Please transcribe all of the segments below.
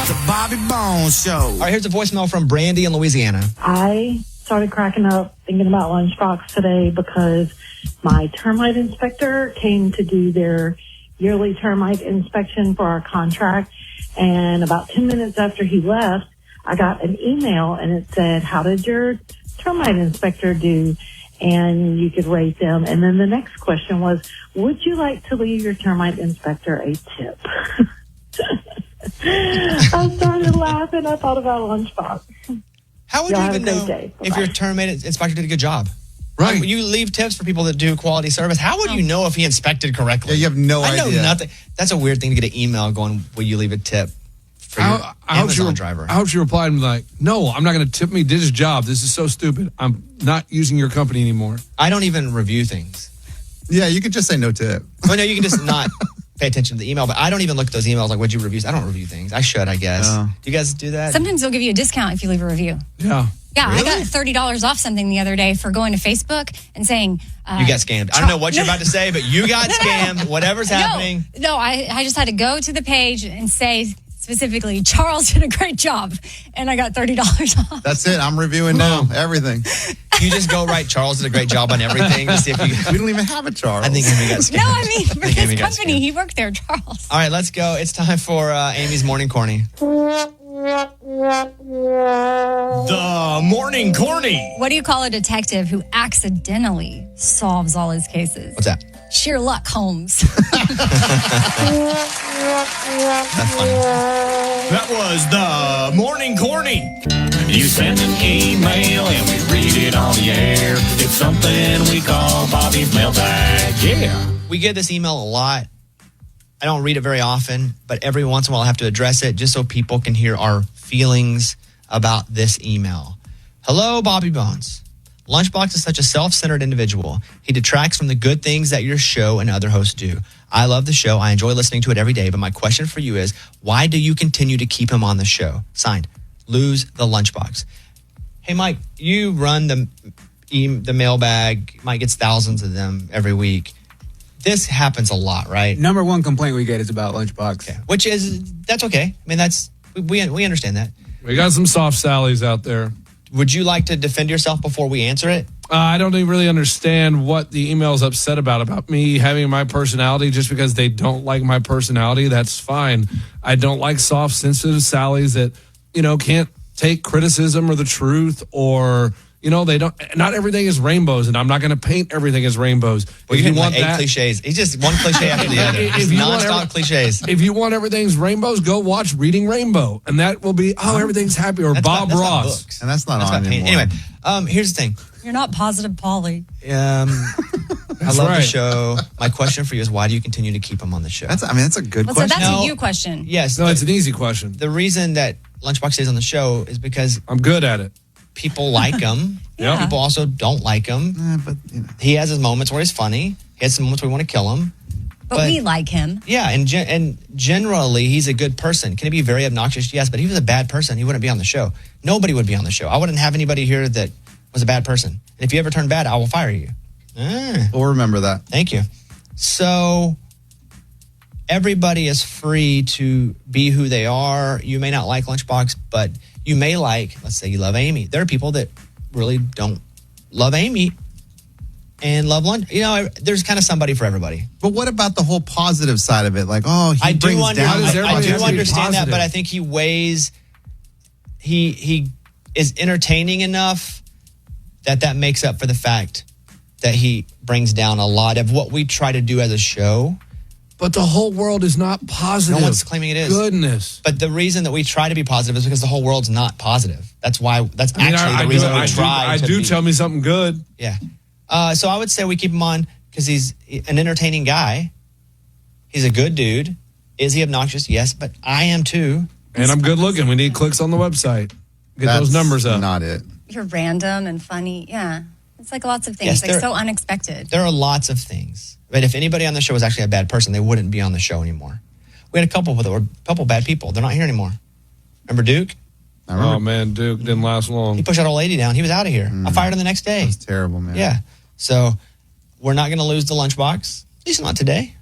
The Bobby Bones Show. All right, here's a voicemail from Brandy in Louisiana. I started cracking up thinking about Lunchbox today because my termite inspector came to do their yearly termite inspection for our contract. And about 10 minutes after he left, I got an email and it said, how did your termite inspector do? And you could rate them. And then the next question was, would you like to leave your termite inspector a tip? I started laughing. I thought about Lunchbox. How would you even know if your termite inspector did a good job? Right. You leave tips for people that do quality service. How would you know if he inspected correctly? Yeah, you have no idea. I know nothing. That's a weird thing to get an email going, will you leave a tip for your Amazon driver? I hope she replied and be like, no, I'm not going to tip me. Did his job. This is so stupid. I'm not using your company anymore. I don't even review things. Yeah, you could just say no tip. Well, no, you can just not pay attention to the email, but I don't even look at those emails like, what'd you review? I don't review things. I should, I guess. Do you guys do that? Sometimes they'll give you a discount if you leave a review. Yeah. Yeah, Really? I got $30 off something the other day for going to Facebook and saying... you got scammed. I don't know what you're about to say, but you got scammed. Whatever's happening. No, I just had to go to the page and say specifically, Charles did a great job, and I got $30 off. That's it. I'm reviewing now. Everything. You just go write Charles did a great job on everything to see if you... We don't even have a Charles. I think Amy got scammed. No, I mean, for his company, he worked there, Charles. All right, let's go. It's time for Amy's Morning Corny. The Morning Corny. What do you call a detective who accidentally solves all his cases? What's that? Sherlock Holmes. That's funny. That was the Morning Corny. You send an email and we read it on the air. It's something we call Bobby's mailbag. Yeah. We get this email a lot. I don't read it very often, but every once in a while I have to address it just so people can hear our feelings about this email. Hello, Bobby Bones. Lunchbox is such a self-centered individual. He detracts from the good things that your show and other hosts do. I love the show. I enjoy listening to it every day, but my question for you is, why do you continue to keep him on the show? Signed, Lose the Lunchbox. Hey, Mike, you run the mailbag. Mike gets thousands of them every week. This happens a lot, right? Number one complaint we get is about Lunchbox. Okay. Which is, that's okay. I mean, we understand that. We got some soft sallies out there. Would you like to defend yourself before we answer it? I don't even really understand what the email is upset about me having my personality. Just because they don't like my personality, that's fine. I don't like soft, sensitive sallies that, can't take criticism or the truth, or, they don't, not everything is rainbows, and I'm not going to paint everything as rainbows. Well, you want like 8 cliches. It's just one cliche after the other. It's nonstop cliches. If you want everything's rainbows, go watch Reading Rainbow, and that will be, everything's happy, or Bob Ross. And that's not on anymore. Anyway, here's the thing. You're not positive, Polly. I love the show. My question for you is, why do you continue to keep him on the show? That's a good question. So that's a you question. Yes. No, it's an easy question. The reason that Lunchbox stays on the show is because I'm good at it. People like him. Yeah. People also don't like him. But he has his moments where he's funny. He has some moments where we want to kill him. But we like him. Yeah, and generally, he's a good person. Can he be very obnoxious? Yes, but if he was a bad person, he wouldn't be on the show. Nobody would be on the show. I wouldn't have anybody here that was a bad person. And if you ever turn bad, I will fire you. We'll remember that. Thank you. So everybody is free to be who they are. You may not like Lunchbox, but you may like, let's say you love Amy. There are people that really don't love Amy and love Lunch. There's kind of somebody for everybody. But what about the whole positive side of it? Like, I do understand that, but I think he is entertaining enough that makes up for the fact that he brings down a lot of what we try to do as a show. But the whole world is not positive. No one's claiming it is. Goodness. But the reason that we try to be positive is because the whole world's not positive. That's why. That's actually the reason we try. I do tell me something good. Yeah. So I would say we keep him on because he's an entertaining guy. He's a good dude. Is he obnoxious? Yes, but I am too. And I'm good looking. We need clicks on the website. Get those numbers up. Not it. You're random and funny. Yeah. It's like lots of things. Yes, so unexpected. There are lots of things. But if anybody on the show was actually a bad person, they wouldn't be on the show anymore. We had a couple bad people. They're not here anymore. Remember Duke? Oh, man, Duke didn't last long. He pushed that old lady down. He was out of here. I fired him the next day. That's terrible, man. Yeah. So we're not going to lose the Lunchbox. At least not today.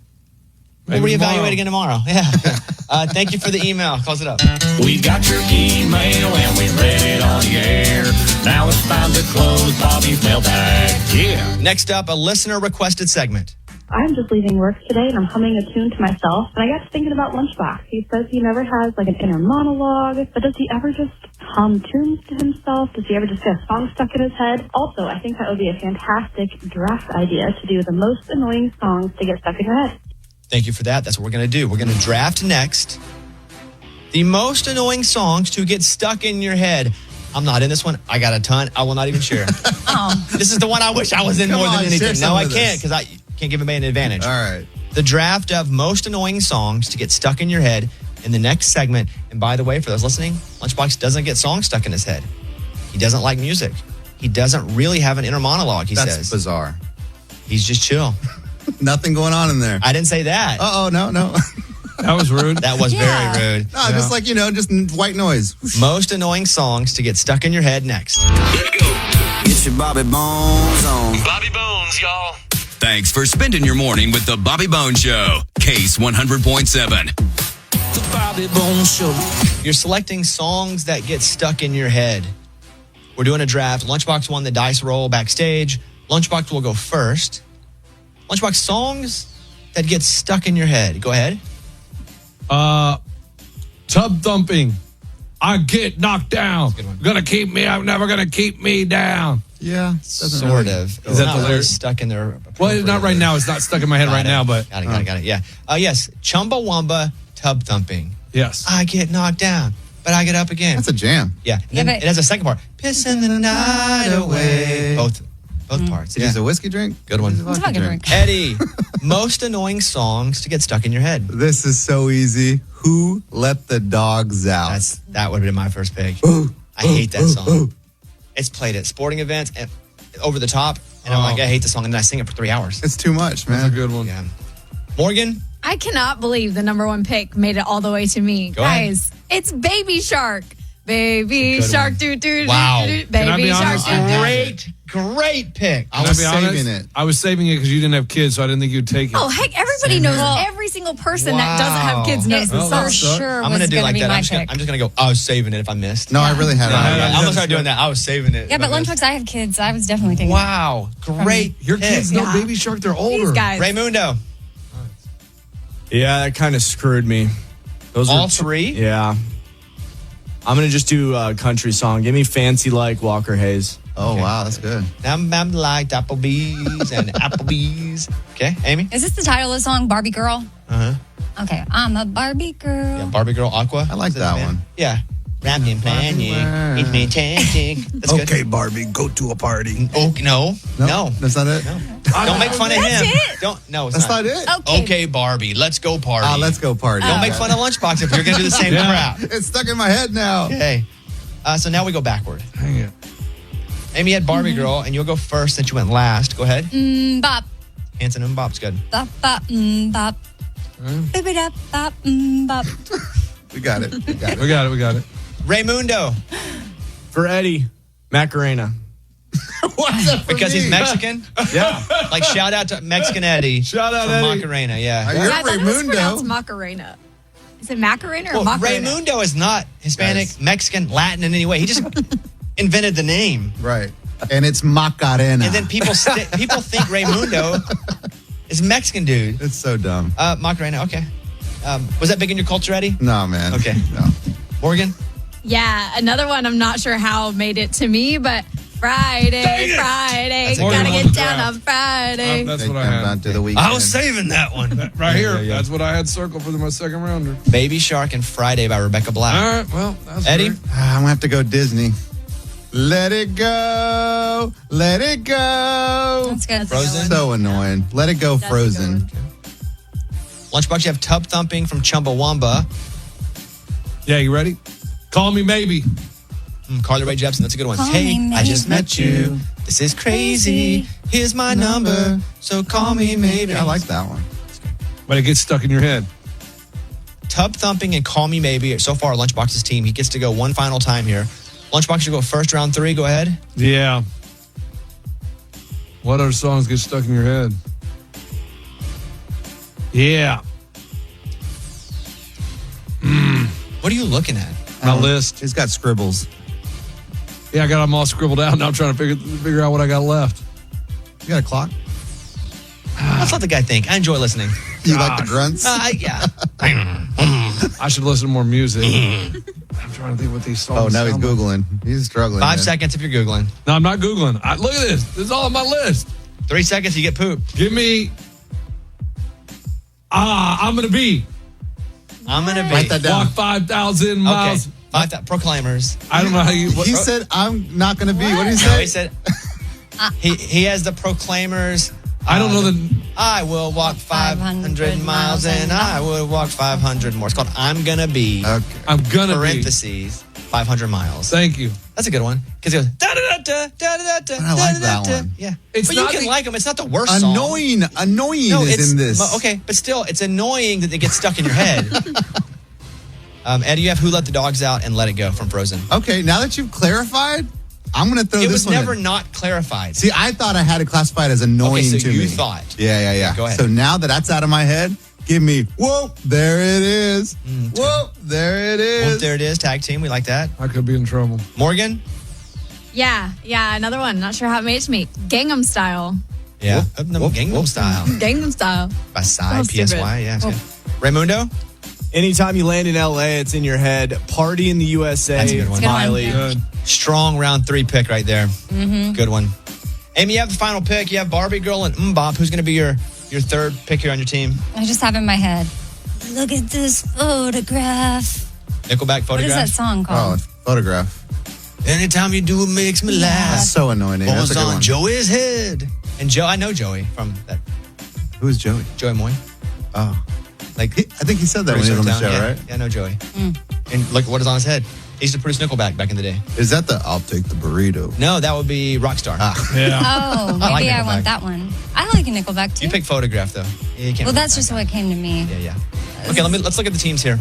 We'll Maybe reevaluate tomorrow. again tomorrow. Yeah. Thank you for the email. Close it up. We got your email and we read it on the air. Now it's time to close Bobby's mailbag. Yeah. Next up, a listener requested segment. I'm just leaving work today and I'm humming a tune to myself. And I got to thinking about Lunchbox. He says he never has like an inner monologue, but does he ever just hum tunes to himself? Does he ever just get a song stuck in his head? Also, I think that would be a fantastic draft idea to do the most annoying songs to get stuck in your head. Thank you for that. That's what we're going to do. We're going to draft next the most annoying songs to get stuck in your head. I'm not in this one. I got a ton. I will not even share. This is the one I wish I was in Come more on, than anything. share No, some I of can't this. because I can't give anybody an advantage. All right. The draft of most annoying songs to get stuck in your head in the next segment. And by the way, for those listening, Lunchbox doesn't get songs stuck in his head. He doesn't like music. He doesn't really have an inner monologue, he That's says. bizarre. He's just chill. Nothing going on in there. I didn't say that. Uh-oh, no. That was rude. That was Yeah. very rude. No, just like, just white noise. Most annoying songs to get stuck in your head next. Get your Bobby Bones on. Bobby Bones, y'all. Thanks for spending your morning with the Bobby Bones Show. Case 100.7. The Bobby Bones Show. You're selecting songs that get stuck in your head. We're doing a draft. Lunchbox won the dice roll backstage. Lunchbox will go first. Lunchbox, songs that get stuck in your head. Go ahead. Tub thumping. I get knocked down. good one. Gonna keep me. I'm never gonna keep me down. Yeah. Sort of. Is that not the really lyric? stuck in there? Well, not right now. It's not stuck in my head right now, but Got it. Yeah. Yes. Chumbawamba, tub thumping. yes. I get knocked down, but I get up again. That's a jam. Yeah. And then but- it has a second part. Pissing the night away. Both parts. Is a whiskey drink? Good one. It's a vodka vodka drink. Eddie, most annoying songs to get stuck in your head. This is so easy. Who let the dogs out? That would have been my first pick. I hate that song. It's played at sporting events and over the top, and I'm like, I hate the song, and then I sing it for 3 hours. It's too much, man. That's a good one. Yeah. Morgan, I cannot believe the number one pick made it all the way to me. Go ahead. Guys, it's Baby Shark. Baby It's a good Shark, one. doo doo Wow. doo, doo. Can I Baby be Shark, honest? doo, doo. great pick. I was Can I be saving honest? it. I was saving it because you didn't have kids, so I didn't think you'd take it. Oh, heck, everybody knows. Every single person that doesn't have kids knows It this Well, song. for sucks. sure I'm was going to do like be that. my I'm just pick. going to go, I was saving it if I missed. No, I really had it. I'm Yeah. going to start doing that. I was saving it. Yeah, if but I missed. Lunchbox, I have kids. I was definitely taking Wow. Great. Your kids know Yeah. Baby Shark. They're older. These guys. Raymundo. Yeah, that kind of screwed me. Those All were three? Yeah. I'm going to just do a country song. Give me Fancy Like Walker Hayes. Oh, wow. That's good. I'm like Applebee's and Applebee's. Okay, Amy? Is this the title of the song, Barbie Girl? Uh-huh. Okay, I'm a Barbie girl. Yeah, Barbie Girl Aqua. I like Is that the band? one. Yeah. Wrapped in panic. It's fantastic. That's good. Barbie, go to a party. Oh, no. No. That's not it? Don't make fun of him. it? Don't. No, it's That's not it? Okay, Barbie. Let's go party. Let's go party. Don't make fun of Lunchbox if you're going to do the same Yeah. crap. It's stuck in my head now. Okay. So now we go backward. Dang it. Amy had Barbie Girl, and you'll go first since you went last. Go ahead. Bop, Hanson and Bob's good. bop, bop, bop. Baby bop, bop, bop. We got it. We got it. We got it. We got it. Raymundo, For Eddie, Macarena. What's that for because me? he's Mexican. Yeah. Like, shout out to Mexican Eddie. Shout out, from Eddie. Macarena, yeah. You're Guys, I thought it was pronounced Raymundo. Macarena. Is it Macarena or Well, Macarena? Raymundo is not Hispanic, Guys. Mexican, Latin in any way. He just invented the name. Right. And it's Macarena. And then people think Raymundo is a Mexican dude. It's so dumb. Macarena, okay. Was that big in your culture, Eddie? No, man. Okay. No. Morgan? Yeah, another one I'm not sure how made it to me, but Friday, That's a gotta good get one. down on Friday. That's They what I come had. down to the weekend. saving that one. Right here. yeah. That's what I had circled for my second rounder. Baby Shark and Friday by Rebecca Black. All right. Well, that's Eddie? great. I'm going to have to go Disney. Let it go. Let it go. That's good. Frozen? So annoying. Let it go, Frozen. Lunchbox, you have Tub Thumping from Chumbawamba. Yeah, you ready? Call me maybe. Carly Rae Jepsen, that's a good one. Call Hey, me I just maybe. met you. This is crazy. Here's my number. So call me maybe. I like that one. But it gets stuck in your head. Tub Thumping and Call Me Maybe. So far, Lunchbox's team. He gets to go one final time here. Lunchbox, you go first, round 3. Go ahead. Yeah. What other songs get stuck in your head? Yeah. What are you looking at? My list. He's got scribbles. Yeah, I got them all scribbled out. Now I'm trying to figure out what I got left. You got a clock? Let's let the guy think. I enjoy listening. You like the grunts? Yeah. I should listen to more music. I'm trying to think what these songs Oh, now he's sound like. Googling. He's struggling. 5 man. seconds if you're Googling. No, I'm not Googling. Look at this. This is all on my list. 3 seconds, you get poop. Give me... I'm going to be. I'm going to be. Write that down. Walk 5,000 miles. Okay. Proclaimers. I don't know how you... He said, I'm not going to be. What did he No, say? he said... he has the Proclaimers. I don't know the... I will walk 500 miles and I will walk 500 more. It's called I'm Gonna Be. Okay. I'm going to be. Parentheses, 500 miles. Thank you. That's a good one. Because it goes da-da-da-da, I like that one. Yeah. It's but you not can the- like them. It's not the worst song. Annoying No, is in this. Okay, but still, it's annoying that they get stuck in your head. Eddie, you have Who Let the Dogs Out and Let It Go from Frozen. Okay, now that you've clarified, I'm going to throw It this was one never in. not clarified. See, I thought I had it classified as annoying Okay, so to you me. thought. Yeah. Go ahead. So now that that's out of my head, give me, whoa, there it is. Whoa, there it Well, is. there it is, tag team. We like that. I could be in trouble. Morgan? Yeah, another one. Not sure how it made it to me. Gangnam Style. Yeah. Gangnam Style. Gangnam Style. By Psy, Oh, PSY. stupid. Yeah. It's good. Raymundo? Anytime you land in LA, it's in your head. Party in the USA. That's a good one. It's a good one. Miley. Good. Strong round 3 pick right there. Mm-hmm. Good one. Amy, you have the final pick. You have Barbie Girl and Mbop. Who's going to be your third pick here on your team? I just have in my head. Look at this photograph. Nickelback What is that Photograph? song Oh, called? photograph. Anytime you do it makes me That's laugh. so annoying. That's a Bones good on one. Joey's head. And Joe, I know Joey from that. Who's Joey? Joey Moy. Oh. Like, I think he said that when he was on the show, yeah, right? Yeah, I know Joey. And look what is on his head. He used to produce Nickelback back in the day. Is that the I'll take the burrito? No, that would be Rockstar. Yeah. Oh, I like maybe I Nickelback. want that one. I like a Nickelback too. You pick Photograph, though. Yeah, you can't Well, pick that's that just guy. what came to me. Yeah. Okay, let's look at the teams here.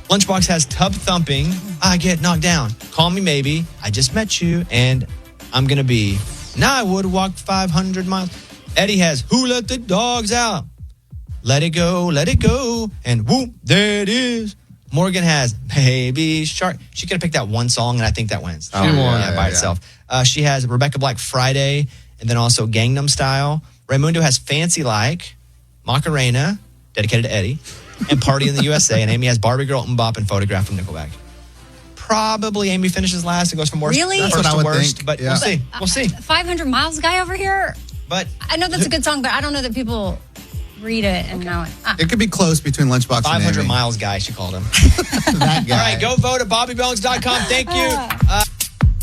Lunchbox has Tub Thumping, I Get Knocked Down, Call Me Maybe, I Just Met You, and I'm Gonna Be. Now I would walk 500 miles. Eddie has Who Let the Dogs Out, Let It Go, and whoop, there it is. Morgan has Baby Shark. She could have picked that one song, and I think that wins. She won. By itself. She has Rebecca Black Friday, and then also Gangnam Style. Raymundo has Fancy Like, Macarena, dedicated to Eddie, and Party in the USA. And Amy has Barbie Girl, Mbop, and Photograph from Nickelback. Probably Amy finishes last and goes from worst, Really? first That's what I to would worst. think, But yeah. we'll see. 500 miles guy over here. But I know that's a good song, but I don't know that people read it and know it. It could be close between Lunchbox and 500 Amy. miles guy, she called him. That guy. All right, go vote at BobbyBones.com. Thank you.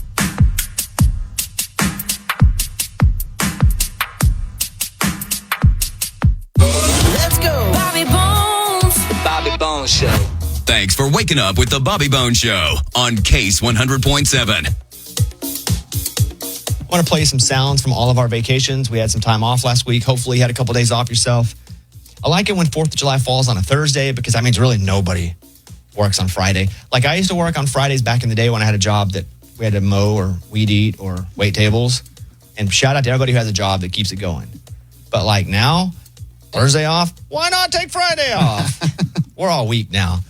Let's go. Bobby Bones. Bobby Bones Show. Thanks for waking up with the Bobby Bone Show on Case 100.7. I want to play you some sounds from all of our vacations. We had some time off last week. Hopefully, you had a couple days off yourself. I like it when 4th of July falls on a Thursday because that means really nobody works on Friday. Like I used to work on Fridays back in the day when I had a job that we had to mow or weed eat or wait tables. And shout out to everybody who has a job that keeps it going. But like now, Thursday off, why not take Friday off? We're all weak now.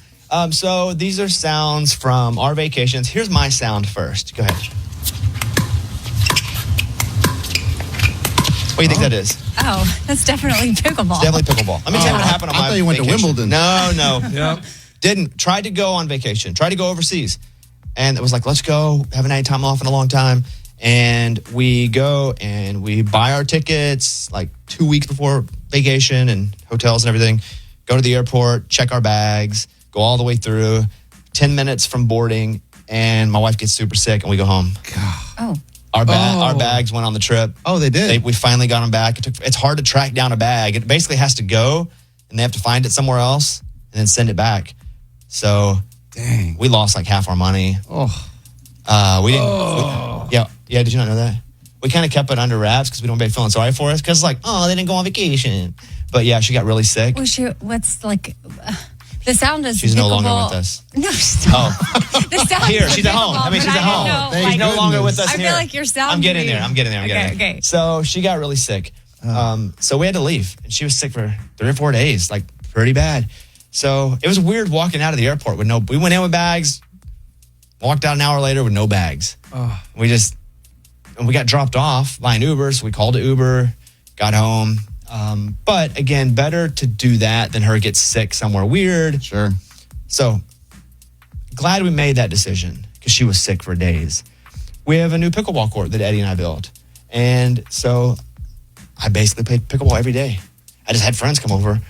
So these are sounds from our vacations. Here's my sound first. Go ahead. What do you think that is? Oh, that's definitely pickleball. Definitely pickleball. Let me tell you what happened on I my thought you went to vacation. Wimbledon. No. Yep. Didn't. Tried to go on vacation. Tried to go overseas. And it was like, let's go. Haven't had any time off in a long time. And we go and we buy our tickets like 2 weeks before vacation and hotels and everything. Go to the airport, check our bags, go all the way through. 10 minutes from boarding. And my wife gets super sick and we go home. Oh. Our bags went on the trip. Oh, they did? We finally got them back. It's hard to track down a bag. It basically has to go, and they have to find it somewhere else and then send it back. So, Dang. we lost like half our money. Oh. We didn't. Yeah. Did you not know that? We kind of kept it under wraps because we don't be feeling sorry for us. Because like, oh, they didn't go on vacation. But yeah, she got really sick. What's like? The sound is. She's no longer pickleball. with us. No, stop. Oh, The sound here is she's at home. pickleball, I mean, but she's at didn't home. know, She's like, no longer with us I here. feel like your sound. I'm getting there. Okay. So she got really sick. So we had to leave. And she was sick for 3 or 4 days, like pretty bad. So it was weird walking out of the airport with we went in with bags, walked out an hour later with no bags. We got dropped off by an Uber, so we called an Uber, got home. But again, better to do that than her get sick somewhere weird. Sure. So glad we made that decision because she was sick for days. We have a new pickleball court that Eddie and I built. And so I basically played pickleball every day. I just had friends come over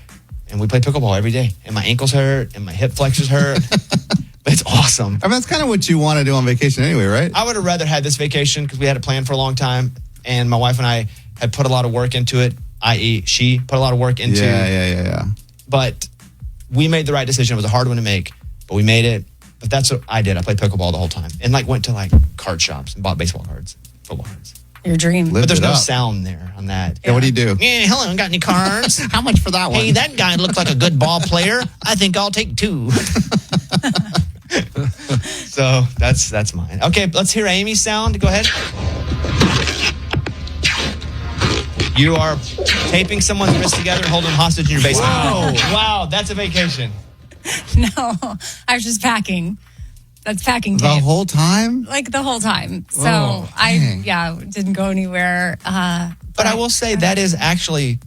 and we played pickleball every day. And my ankles hurt and my hip flexors hurt. But it's awesome. I mean, that's kind of what you want to do on vacation anyway, right? I would have rather had this vacation because we had it planned for a long time. And my wife and I had put a lot of work into it, i.e. she put a lot of work into it. Yeah. But we made the right decision. It was a hard one to make, but we made it. But that's what I did. I played pickleball the whole time and went to card shops and bought baseball cards, football cards. Your dream. But there's no sound there on that. Yeah, what do you do? Yeah, hello, got any cards? How much for that one? Hey, that guy looks like a good ball player. I think I'll take 2. So that's mine. Okay, let's hear Amy's sound. Go ahead. You are taping someone's wrist together and holding them hostage in your basement. Wow, that's a vacation. No, I was just packing. That's packing tape. The whole time? Like the whole time. So I didn't go anywhere. But I will say that is actually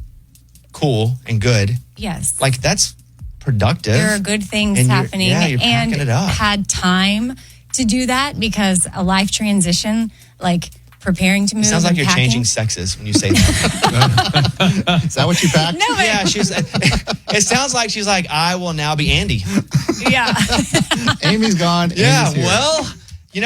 cool and good. Yes. Like that's productive. There are good things and happening. You're and packing it up. had time to do that because a life transition, like preparing to move. It sounds like and you're packing. changing sexes when you say that. Is that what you packed? No, but Yeah, it sounds like she's like, I will now be Andy. yeah. Amy's gone. Yeah, Amy's here. well,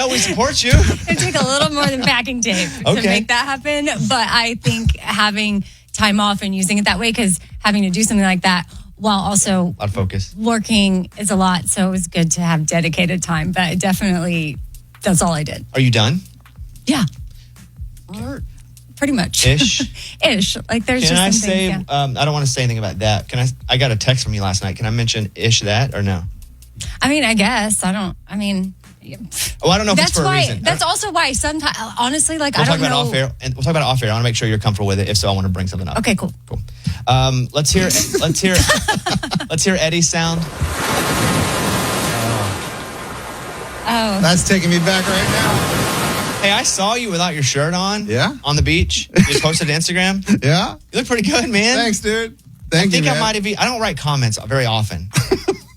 we support you. It took a little more than packing tape to Okay. make that happen. But I think having time off and using it that way, because having to do something like that while also A lot of focus. working is a lot. So it was good to have dedicated time. But definitely, that's all I did. Are you done? Yeah. Pretty much. Ish? Ish. Like there's Can just I some say, things. Yeah. I don't want to say anything about that. I got a text from you last night. Can I mention ish that or no? I mean, I guess. I don't know if it's for a reason. That's also why sometimes, honestly, like We'll I talk don't about know. it off air, and we'll talk about it off air. I want to make sure you're comfortable with it. If so, I want to bring something up. Okay, cool. Let's hear Eddie's sound. Oh, That's taking me back right now. Hey, I saw you without your shirt on. Yeah? On the beach. You posted to Instagram. Yeah? You look pretty good, man. Thanks, dude. I Thank think you, I man. might have. I don't write comments very often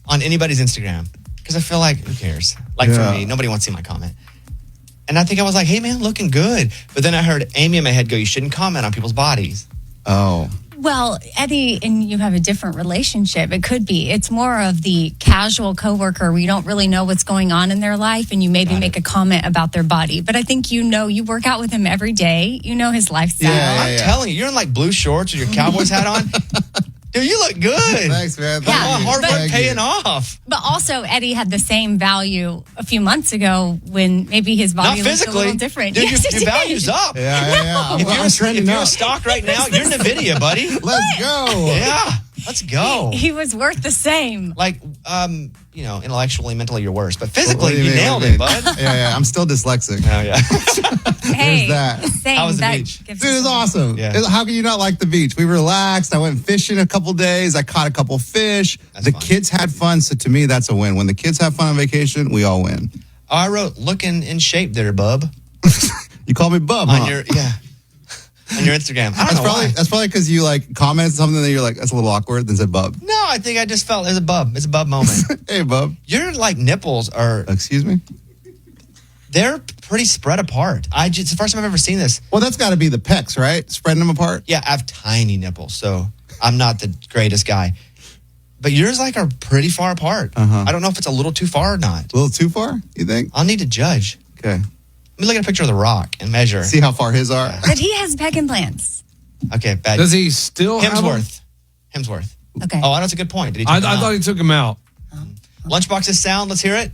on anybody's Instagram because I feel like who cares? Like for Yeah. me, nobody wants to see my comment. And I think I was like, hey man, looking good. But then I heard Amy in my head go, you shouldn't comment on people's bodies. Oh. well, Eddie and you have a different relationship. It could be. It's more of the casual coworker where you don't really know what's going on in their life and you maybe make a comment about their body. But I think you work out with him every day. You know his lifestyle. Yeah. I'm telling you, you're in like blue shorts with your Cowboys hat on. Dude, you look good. Thanks, man. Yeah, Thank you. Hard work Thank paying you. off. But also, Eddie had the same value a few months ago when maybe his Not body looked a physically. little different. Dude, Yes, your it value's did. up. Yeah. If I'm trending you're a up. stock right now, you're NVIDIA, buddy. Let's go. Yeah, let's go. He was worth the same. Like, intellectually, mentally, you're worse. But physically, What do you mean? nailed What do it, you mean? bud. Yeah. I'm still dyslexic. Oh, yeah. Hey, that. same. How was the that beach? gives Dude, you it was something. awesome. Yeah. How can you not like the beach? We relaxed. I went fishing a couple days. I caught a couple fish. That's the fun. kids had fun. So to me, that's a win. When the kids have fun on vacation, we all win. Oh, I wrote looking in shape there, bub, You call me Bub, on huh? your on your Instagram. I don't know why. That's probably because you like commented something that you're like, that's a little awkward, then said Bub. No, I think I just felt it's a bub. It's a bub moment. Hey, Bub. Your like nipples are Excuse me? they're pretty spread apart. It's the first time I've ever seen this. Well, that's got to be the pecs, right? Spreading them apart. Yeah, I have tiny nipples, so I'm not the greatest guy. But yours like are pretty far apart. Uh-huh. I don't know if it's a little too far or not. A little too far, you think? I'll need to judge. Okay. Let me look at a picture of The Rock and measure. See how far his are. But he has pec implants. Okay, bad. Does he still have them? Hemsworth. Okay. Oh, that's a good point. Did he I take them out? thought he took him out. Lunchbox's sound. Let's hear it.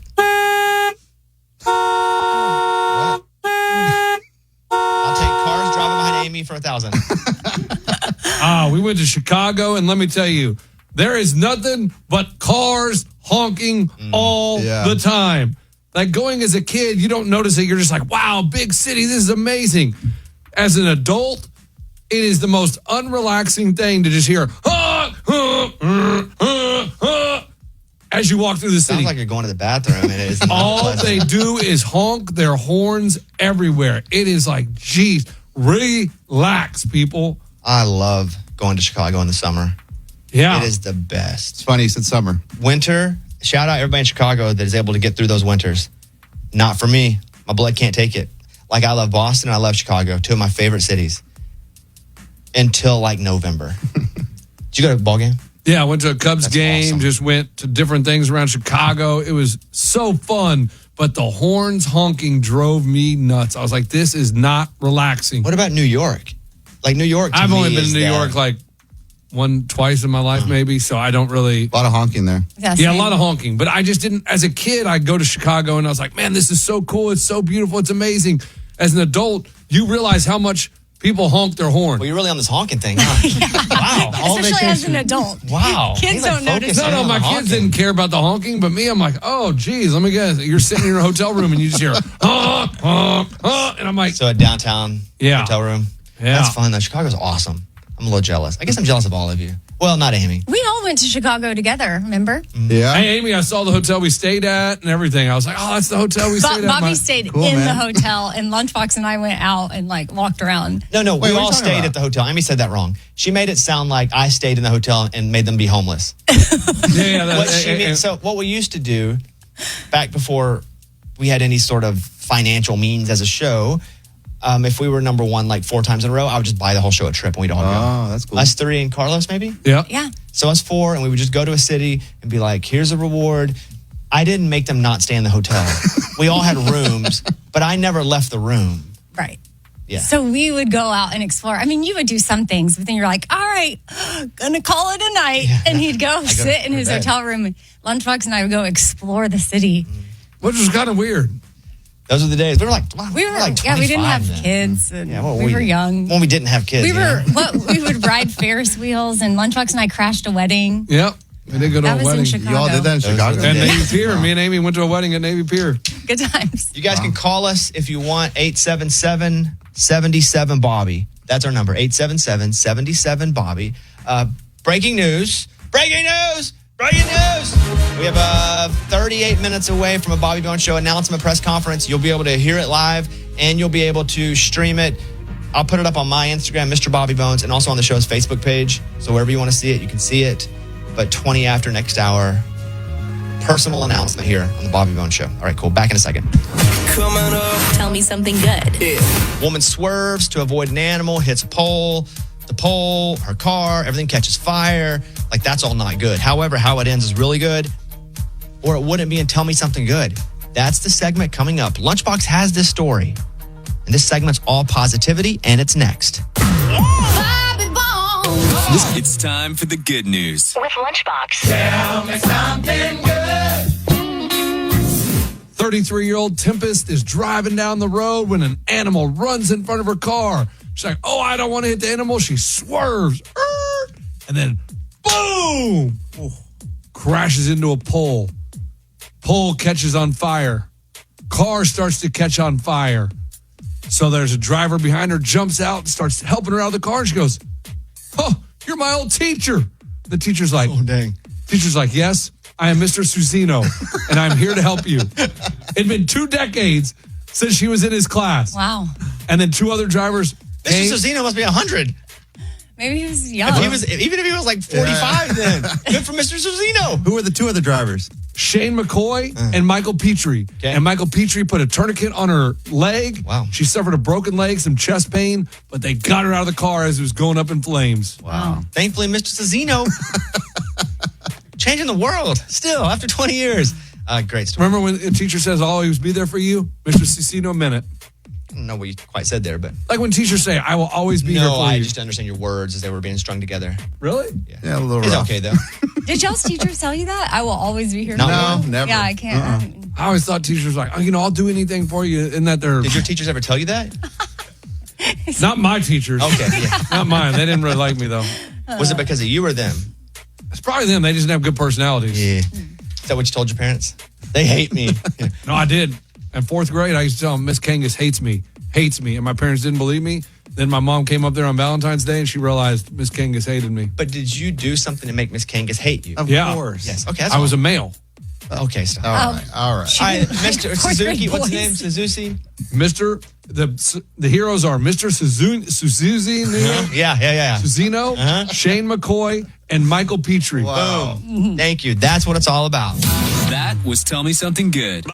I'll take cars driving behind Amy for 1,000. We went to Chicago, and let me tell you, there is nothing but cars honking all the time. Like going as a kid, you don't notice it. You're just like, wow, big city, this is amazing. As an adult, it is the most unrelaxing thing to just hear, as you walk through the city. Sounds like you're going to the bathroom and it is not All pleasant. they do is honk their horns everywhere. It is like, geez, relax, people. I love going to Chicago in the summer. Yeah. It is the best. It's funny you said summer. Winter, shout out everybody in Chicago that is able to get through those winters. Not for me. My blood can't take it. Like, I love Boston and I love Chicago, two of my favorite cities. Until like November. Did you go to a ball game? Yeah, I went to a Cubs That's game, awesome. just went to different things around Chicago. It was so fun, but the horns honking drove me nuts. I was like, this is not relaxing. What about New York? Like, New York to I've me only been is to New that- York like twice in my life, maybe, so I don't really. A lot of honking there. Yeah, Yeah, a same. lot of honking, but I just didn't. As a kid, I'd go to Chicago and I was like, man, this is so cool. It's so beautiful. It's amazing. As an adult, you realize how much people honk their horn. Well, you're really on this honking thing, huh? Wow. All Especially as vacation. an adult. Wow. Kids He's, like, don't notice focusing No, on my the kids honking. didn't care about the honking, but me, I'm like, oh, geez, let me guess. You're sitting in your hotel room and you just hear honk, honk, honk, and I'm like, So a downtown Yeah. hotel room. Yeah. That's fun, though. Chicago's awesome. I'm a little jealous. I guess I'm jealous of all of you. Well, not Amy. We all went to Chicago together, remember? Yeah. hey, Amy, I saw the hotel we stayed at and everything. I was like, oh, that's the hotel we stayed at. Bobby My- stayed Cool, in the man. hotel, and Lunchbox and I went out and like walked around. No, Wait, we what are you all talking stayed about? at the hotel. Amy said that wrong. She made it sound like I stayed in the hotel and made them be homeless. Yeah, What she mean, so what we used to do back before we had any sort of financial means as a show, if we were number one like 4 times in a row, I would just buy the whole show a trip and we'd all go. Oh, that's cool. Us 3 and Carlos, maybe? yeah. Yeah. So us 4, and we would just go to a city and be like, here's a reward. I didn't make them not stay in the hotel. We all had rooms, but I never left the room. Right. Yeah. So we would go out and explore. I mean, you would do some things, but then you're like, all right, gonna call it a night. And he'd go sit in to his bed. hotel room. And Lunchbox and I would go explore the city. Which was kind of weird. Those were the days. We were like, wow, We were, like yeah, we didn't 25 have then. kids. And Yeah, well, we were young. When we didn't have kids. We you were, know? we would ride Ferris wheels, and Lunchbox and I crashed a wedding. Yep. We did go to That a was wedding. in Chicago. You all did that in Chicago? At Yeah. Navy Pier. Me and Amy went to a wedding at Navy Pier. Good times. You guys can call us if you want, 877-77-BOBBY. That's our number, 877-77-BOBBY. Breaking news. Breaking news. Breaking news. We have 38 minutes away from a Bobby Bones Show announcement press conference. You'll be able to hear it live, and you'll be able to stream it. I'll put it up on my Instagram, Mr. Bobby Bones, and also on the show's Facebook page. So wherever you want to see it, you can see it. But 20 after next hour, personal announcement here on the Bobby Bones Show. All right, cool. Back in a second. Coming up. Tell me something good. Woman swerves to avoid an animal, hits a pole. The pole, her car, everything catches fire. Like, that's all not good. However, how it ends is really good. Or it wouldn't be in Tell Me Something Good. That's the segment coming up. Lunchbox has this story. And this segment's all positivity, and it's next. Bobby Bones. It's time for the good news. With Lunchbox. 33-year-old Tempest is driving down the road when an animal runs in front of her car. She's like, oh, I don't want to hit the animal. She swerves. And then, boom! Crashes into a pole. Pole catches on fire. Car starts to catch on fire. So there's a driver behind her, jumps out and starts helping her out of the car. And she goes, oh, you're my old teacher. The teacher's like, Oh, dang. Teacher's like, yes, I am Mr. Susino, and I'm here to help you. It'd been 2 decades since she was in his class. Wow. And then 2 other drivers came. Mr. Susino must be 100. Maybe he was young. Even if he was like 45 then. Good for Mr. Susino. Who were the 2 other drivers? Shane McCoy and Michael Petrie. Okay. And Michael Petrie put a tourniquet on her leg. Wow. She suffered a broken leg, some chest pain, but they got her out of the car as it was going up in flames. Wow. Thankfully, Mr. Susino changing the world still after 20 years. Great story. Remember when a teacher says, I'll always be there for you? Mr. Susino meant it. I don't know what you quite said there, but Like when teachers say, I will always be here no, for I you. just understand your words as they were being strung together. Really? Yeah, a little It's rough. okay, though. Did y'all's teachers tell you that? I will always be here. No, for No, you? never. Yeah, I can't. I always thought teachers were like, oh, I'll do anything for you. And that they're Did your teachers ever tell you that? not my teachers. Okay, yeah. Not mine. They didn't really like me, though. Was it because of you or them? It's probably them. They just didn't have good personalities. Yeah. Is that what you told your parents? They hate me. No, I did. In 4th grade, I used to tell them, Miss Kangas hates me. And my parents didn't believe me. Then my mom came up there on Valentine's Day and she realized Miss Kangas hated me. But did you do something to make Miss Kangas hate you? Of course. Yes. Okay. I was a male. Okay, stop. All right. All right, Mr. Suzuki. What's his name? Suzuki. Mr. The heroes are Mr. Suzuki, Yeah. Suzino, Shane McCoy, and Michael Petrie. Wow. Boom. Thank you. That's what it's all about. That was Tell Me Something Good.